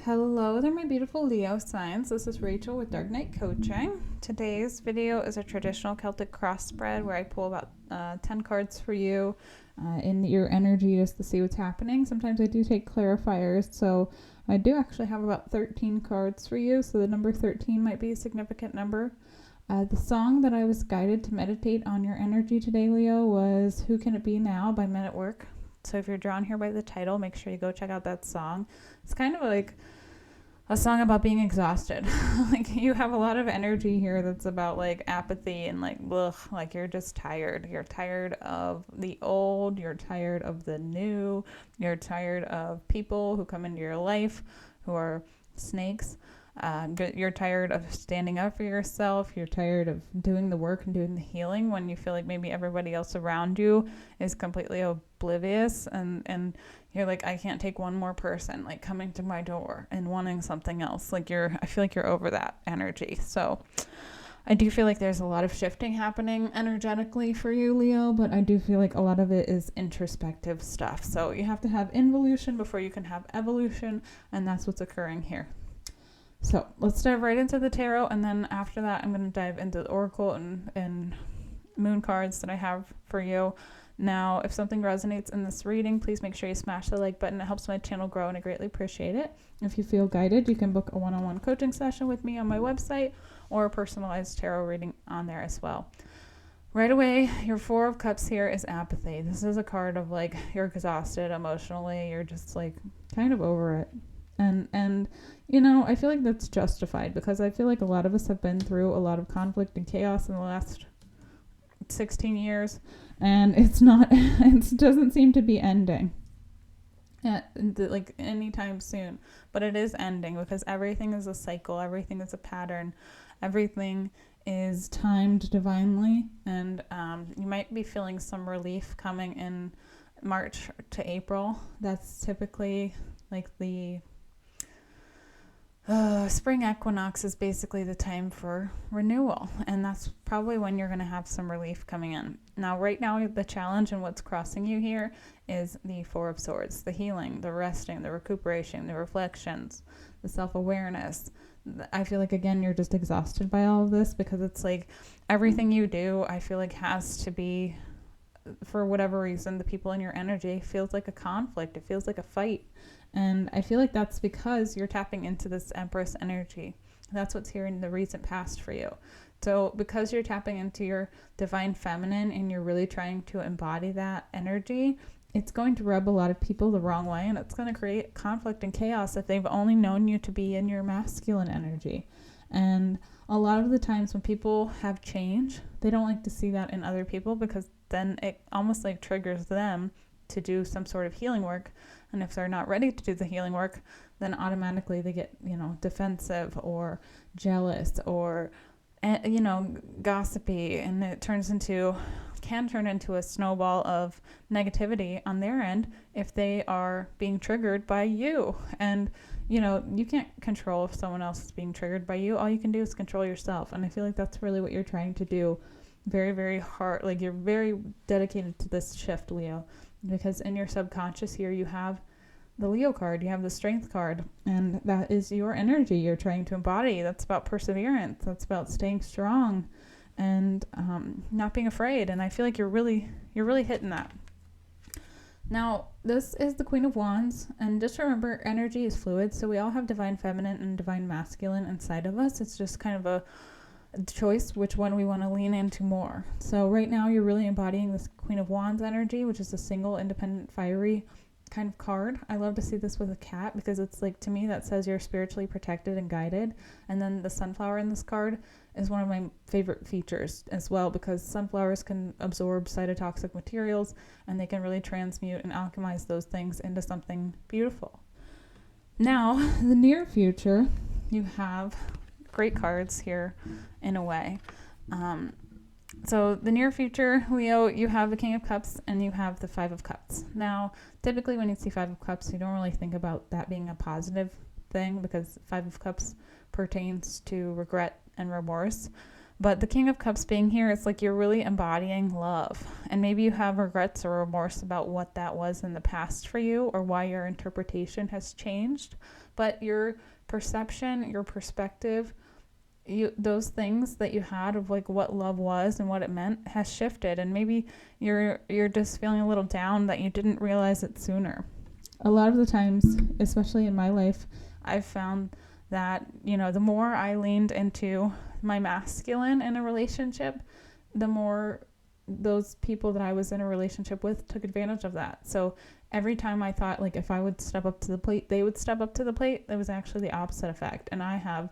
Hello there, my beautiful Leo signs. This is Rachel with Dark Knight Coaching. Today's video is a traditional Celtic cross spread where I pull about 10 cards for you in your energy just to see what's happening. Sometimes I do take clarifiers, so I do actually have about 13 cards for you, so the number 13 might be a significant number. The song that I was guided to meditate on your energy today, Leo, was Who Can It Be Now by Men at Work. So if you're drawn here by the title, make sure you go check out that song. It's kind of like a song about being exhausted. Like you have a lot of energy here that's about like apathy and like ugh, like you're just tired. You're tired of the old, you're tired of the new, you're tired of people who come into your life who are snakes. You're tired of standing up for yourself. You're tired of doing the work and doing the healing when you feel like maybe everybody else around you is completely oblivious and you're like, I can't take one more person like coming to my door and wanting something else. Like I feel like you're over that energy. So I do feel like there's a lot of shifting happening energetically for you, Leo, but I do feel like a lot of it is introspective stuff. So you have to have involution before you can have evolution, and that's what's occurring here. So let's dive right into the tarot, and then after that I'm going to dive into the oracle and moon cards that I have for you. Now, if something resonates in this reading, please make sure you smash the like button. It helps my channel grow and I greatly appreciate it. If you feel guided, you can book a one-on-one coaching session with me on my website or a personalized tarot reading on there as well. Right away, your Four of Cups here is apathy. This is a card of like you're exhausted emotionally. You're just like kind of over it. And you know, I feel like that's justified because I feel like a lot of us have been through a lot of conflict and chaos in the last 16 years, and it doesn't seem to be ending like anytime soon, but it is ending because everything is a cycle, everything is a pattern, everything is timed divinely, and you might be feeling some relief coming in March to April. That's typically like the spring equinox is basically the time for renewal, and that's probably when you're going to have some relief coming in. Now, right now, the challenge and what's crossing you here is the Four of Swords, the healing, the resting, the recuperation, the reflections, the self-awareness. I feel like, again, you're just exhausted by all of this because it's like everything you do, I feel like has to be, for whatever reason, the people in your energy feels like a conflict. It feels like a fight. And I feel like that's because you're tapping into this Empress energy. That's what's here in the recent past for you. So because you're tapping into your divine feminine and you're really trying to embody that energy, it's going to rub a lot of people the wrong way, and it's going to create conflict and chaos if they've only known you to be in your masculine energy. And a lot of the times when people have change, they don't like to see that in other people because then it almost like triggers them to do some sort of healing work. And if they're not ready to do the healing work, then automatically they get, defensive or jealous or, gossipy. And it can turn into a snowball of negativity on their end if they are being triggered by you. And, you can't control if someone else is being triggered by you. All you can do is control yourself. And I feel like that's really what you're trying to do. Very, very hard. Like you're very dedicated to this shift, Leo. Because in your subconscious here, you have the Leo card, you have the Strength card, and that is your energy you're trying to embody. That's about perseverance. That's about staying strong and not being afraid. And I feel like you're really hitting that. Now, this is the Queen of Wands, and just remember, energy is fluid, so we all have divine feminine and divine masculine inside of us. It's just kind of a choice which one we want to lean into more. So right now you're really embodying this Queen of Wands energy, which is a single, independent, fiery kind of card. I love to see this with a cat because it's like, to me, that says you're spiritually protected and guided. And then the sunflower in this card is one of my favorite features as well, because sunflowers can absorb cytotoxic materials and they can really transmute and alchemize those things into something beautiful. Now, the near future, you have great cards here in a way. So the near future, Leo, you have the King of Cups and you have the Five of Cups. Now, typically when you see Five of Cups, you don't really think about that being a positive thing because Five of Cups pertains to regret and remorse. But the King of Cups being here, it's like you're really embodying love. And maybe you have regrets or remorse about what that was in the past for you or why your interpretation has changed. But your perception, your perspective, those things that you had of like what love was and what it meant has shifted. And maybe you're just feeling a little down that you didn't realize it sooner. A lot of the times, especially in my life, I've found that, the more I leaned into my masculine in a relationship, the more those people that I was in a relationship with took advantage of that. So every time I thought like if I would step up to the plate, they would step up to the plate, it was actually the opposite effect. And I have,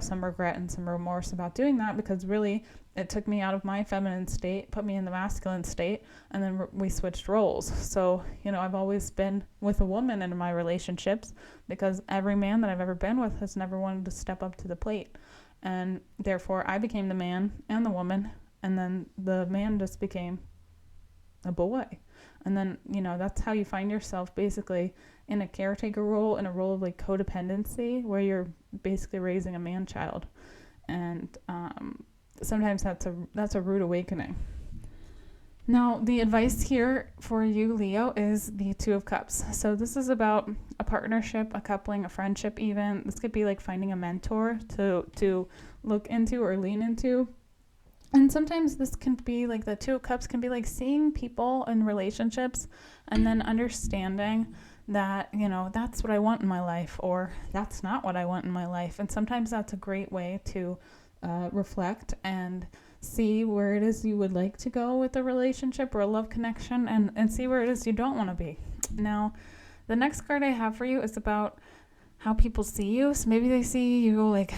some regret and some remorse about doing that, because really it took me out of my feminine state, put me in the masculine state, and then we switched roles. So, I've always been with a woman in my relationships because every man that I've ever been with has never wanted to step up to the plate. And therefore I became the man and the woman, and then the man just became a boy. And then, that's how you find yourself basically in a caretaker role, in a role of like codependency, where you're basically raising a man child. And sometimes that's a rude awakening. Now, the advice here for you, Leo, is the Two of Cups. So this is about a partnership, a coupling, a friendship even. This could be like finding a mentor to look into or lean into. And sometimes this can be like the Two of Cups can be like seeing people in relationships and then understanding that, that's what I want in my life, or that's not what I want in my life. And sometimes that's a great way to reflect and see where it is you would like to go with a relationship or a love connection, and see where it is you don't want to be. Now, the next card I have for you is about how people see you. So maybe they see you like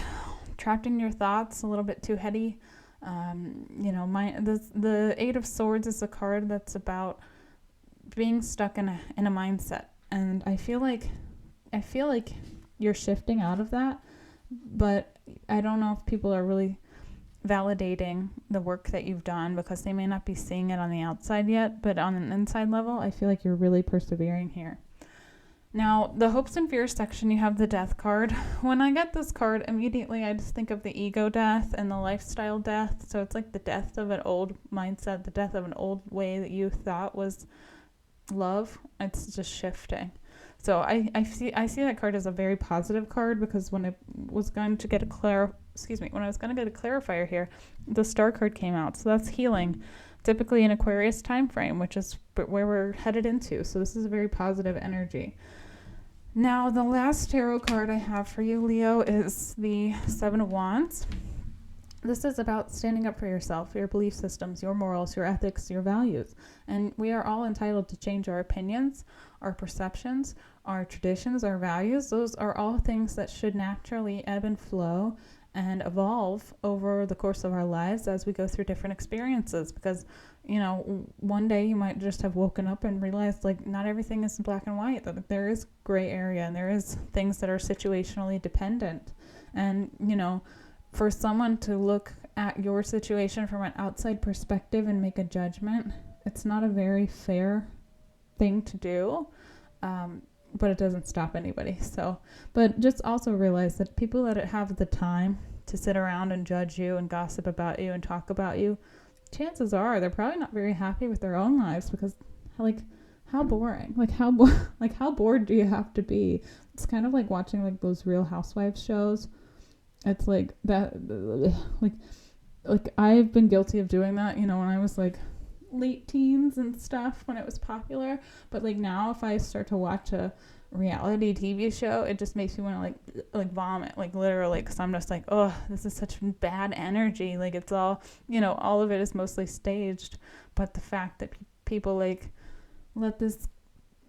trapped in your thoughts, a little bit too heady. The Eight of Swords is a card that's about being stuck in a mindset. And I feel like you're shifting out of that, but I don't know if people are really validating the work that you've done, because they may not be seeing it on the outside yet, but on an inside level, I feel like you're really persevering here. Now, the hopes and fears section, you have the Death card. When I get this card, immediately I just think of the ego death and the lifestyle death. So it's like the death of an old mindset, the death of an old way that you thought was love. It's just shifting. So I see that card as a very positive card, because when I was going to get a clarifier here, the Star card came out. So that's healing, typically in Aquarius time frame, which is where we're headed into. So this is a very positive energy. Now, the last tarot card I have for you, Leo, is the Seven of Wands. This is about standing up for yourself, your belief systems, your morals, your ethics, your values. And we are all entitled to change our opinions, our perceptions, our traditions, our values. Those are all things that should naturally ebb and flow and evolve over the course of our lives as we go through different experiences. Because, one day you might just have woken up and realized like not everything is black and white, that there is gray area and there is things that are situationally dependent. And, for someone to look at your situation from an outside perspective and make a judgment, it's not a very fair thing to do, but it doesn't stop anybody. So, but just also realize that people that have the time to sit around and judge you and gossip about you and talk about you, chances are they're probably not very happy with their own lives, because how boring, how bored do you have to be? It's kind of like watching like those Real Housewives shows. It's like that, like I've been guilty of doing that, when I was like late teens and stuff, when it was popular. But like now, if I start to watch a reality TV show, it just makes me want to like vomit, like literally, because I'm just like, oh, this is such bad energy. Like it's all, all of it is mostly staged. But the fact that people like let this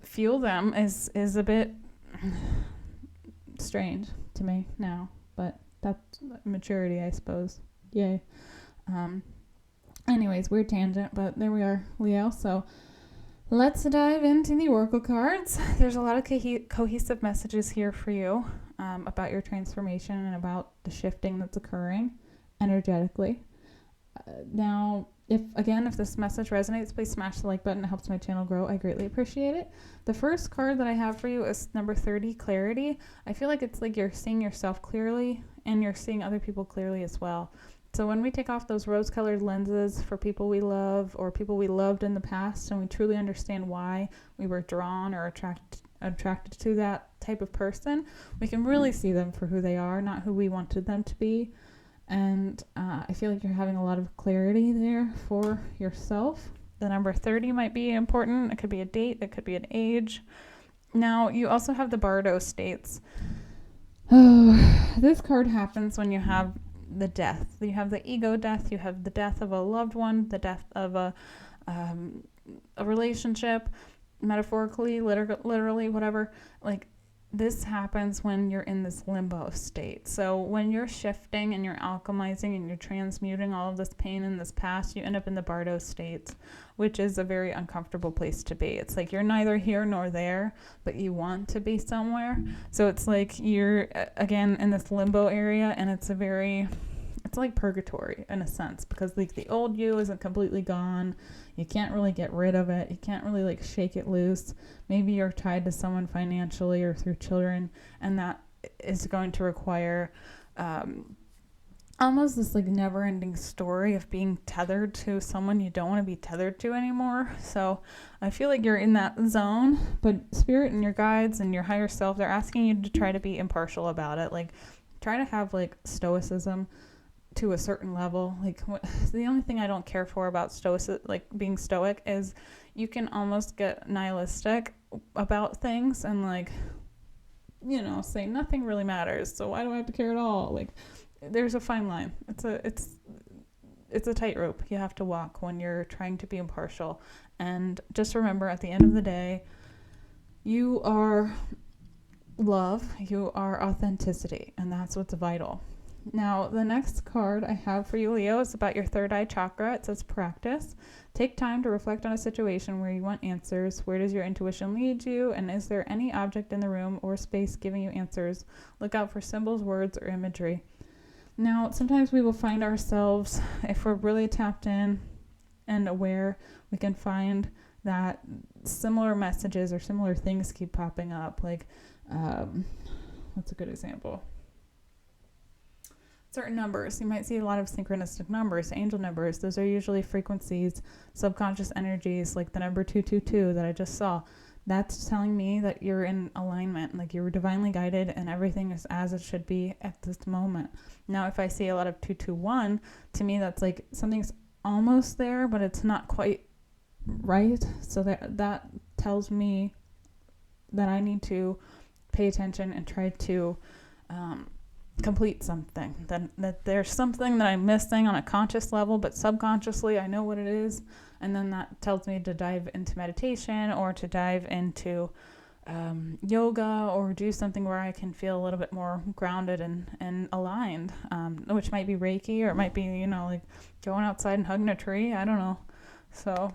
fuel them is a bit strange to me now. But that's maturity, I suppose. Yay. Anyways, weird tangent, but there we are, Leo. So let's dive into the Oracle cards. There's a lot of cohesive messages here for you about your transformation and about the shifting that's occurring energetically. Now, if this message resonates, please smash the like button. It helps my channel grow. I greatly appreciate it. The first card that I have for you is number 30, Clarity. I feel like it's like you're seeing yourself clearly and you're seeing other people clearly as well. So when we take off those rose-colored lenses for people we love or people we loved in the past, and we truly understand why we were drawn or attracted to that type of person, we can really see them for who they are, not who we wanted them to be. And I feel like you're having a lot of clarity there for yourself. The number 30 might be important. It could be a date. It could be an age. Now, you also have the Bardo states. Oh, this card happens when you have the death. You have the ego death. You have the death of a loved one, the death of a relationship, metaphorically, literally, whatever. Like, this happens when you're in this limbo state. So when you're shifting and you're alchemizing and you're transmuting all of this pain in this past, you end up in the Bardo states, which is a very uncomfortable place to be. It's like you're neither here nor there, but you want to be somewhere. So it's like you're, again, in this limbo area, and it's like purgatory in a sense, because like the old you isn't completely gone. You can't really get rid of it. You can't really like shake it loose. Maybe you're tied to someone financially or through children, and that is going to require almost this like never-ending story of being tethered to someone you don't want to be tethered to anymore. So I feel like you're in that zone, but Spirit and your guides and your higher self, they're asking you to try to be impartial about it. Like, try to have like stoicism to a certain level. Like, the only thing I don't care for about being stoic is you can almost get nihilistic about things and like, you know, say nothing really matters, so why do I have to care at all? Like, there's a fine line. It's a tightrope you have to walk when you're trying to be impartial. And just remember, at the end of the day, you are love, you are authenticity, and that's what's vital. Now, the next card I have for you, Leo, is about your third eye chakra. It says practice. Take time to reflect on a situation where you want answers. Where does your intuition lead you? And is there any object in the room or space giving you answers? Look out for symbols, words, or imagery. Now, sometimes we will find ourselves, if we're really tapped in and aware, we can find that similar messages or similar things keep popping up. Like, what's a good example? Certain numbers. You might see a lot of synchronistic numbers, angel numbers. Those are usually frequencies, subconscious energies, like the number 222 that I just saw. That's telling me that you're in alignment, like you're divinely guided and everything is as it should be at this moment. Now, if I see a lot of 221, to me that's like something's almost there, but it's not quite right. So that tells me that I need to pay attention and try to complete something, that there's something that I'm missing on a conscious level, but subconsciously I know what it is, and then that tells me to dive into meditation or to dive into yoga or do something where I can feel a little bit more grounded and aligned, which might be Reiki, or it might be, you know, like going outside and hugging a tree. I don't know. So,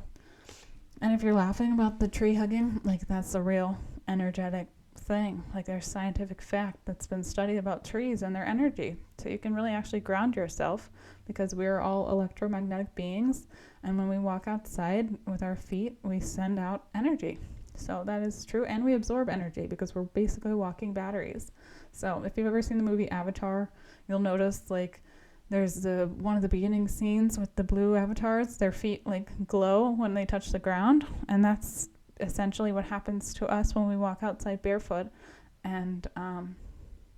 and if you're laughing about the tree hugging, like that's a real energetic thing. Like, there's scientific fact that's been studied about trees and their energy, so you can really actually ground yourself, because we're all electromagnetic beings, and when we walk outside with our feet, we send out energy. So that is true, and we absorb energy because we're basically walking batteries. So if you've ever seen the movie Avatar, you'll notice like there's one of the beginning scenes with the blue avatars, their feet like glow when they touch the ground, and that's essentially what happens to us when we walk outside barefoot. And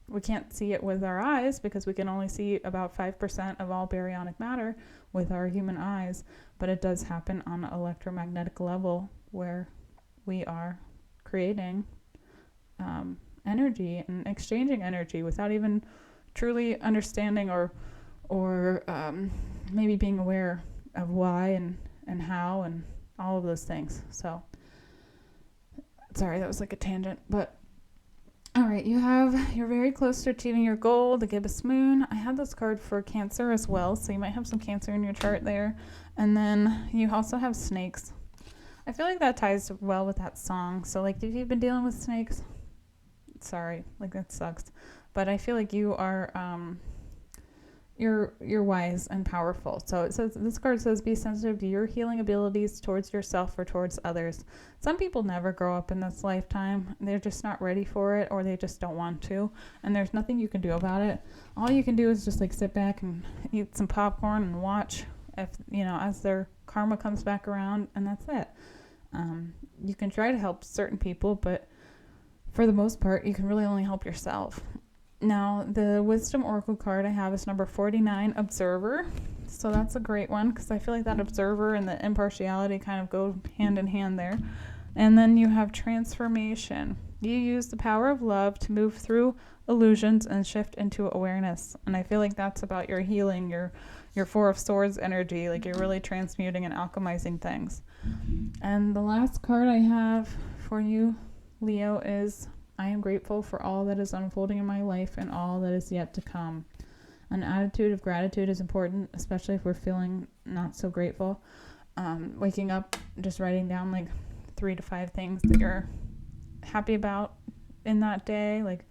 we can't see it with our eyes because we can only see about 5% of all baryonic matter with our human eyes, but it does happen on an electromagnetic level where we are creating energy and exchanging energy without even truly understanding or maybe being aware of why and how and all of those things. So sorry, that was like a tangent, but all right, you're very close to achieving your goal, the gibbous moon. I had this card for Cancer as well, so you might have some Cancer in your chart there. And then you also have snakes. I feel like that ties well with that song. So like, if you've been dealing with snakes, sorry, like that sucks. But I feel like you are you're wise and powerful. So it says, this card says, be sensitive to your healing abilities towards yourself or towards others. Some people never grow up in this lifetime. They're just not ready for it, or they just don't want to, and there's nothing you can do about it. All you can do is just like sit back and eat some popcorn and watch, if as their karma comes back around, and that's it. You can try to help certain people, but for the most part, you can really only help yourself. Now, the Wisdom Oracle card I have is number 49, Observer. So that's a great one, because I feel like that observer and the impartiality kind of go hand in hand there. And then you have Transformation. You use the power of love to move through illusions and shift into awareness. And I feel like that's about your healing, your Four of Swords energy. Like, you're really transmuting and alchemizing things. And the last card I have for you, Leo, is I am grateful for all that is unfolding in my life and all that is yet to come. An attitude of gratitude is important, especially if we're feeling not so grateful. Waking up, just writing down like 3 to 5 things that you're happy about in that day. Like,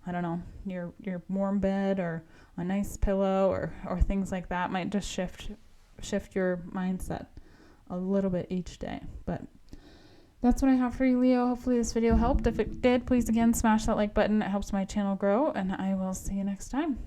I don't know, your warm bed or a nice pillow or things like that might just shift your mindset a little bit each day. But that's what I have for you, Leo. Hopefully this video helped. If it did, please again smash that like button. It helps my channel grow, and I will see you next time.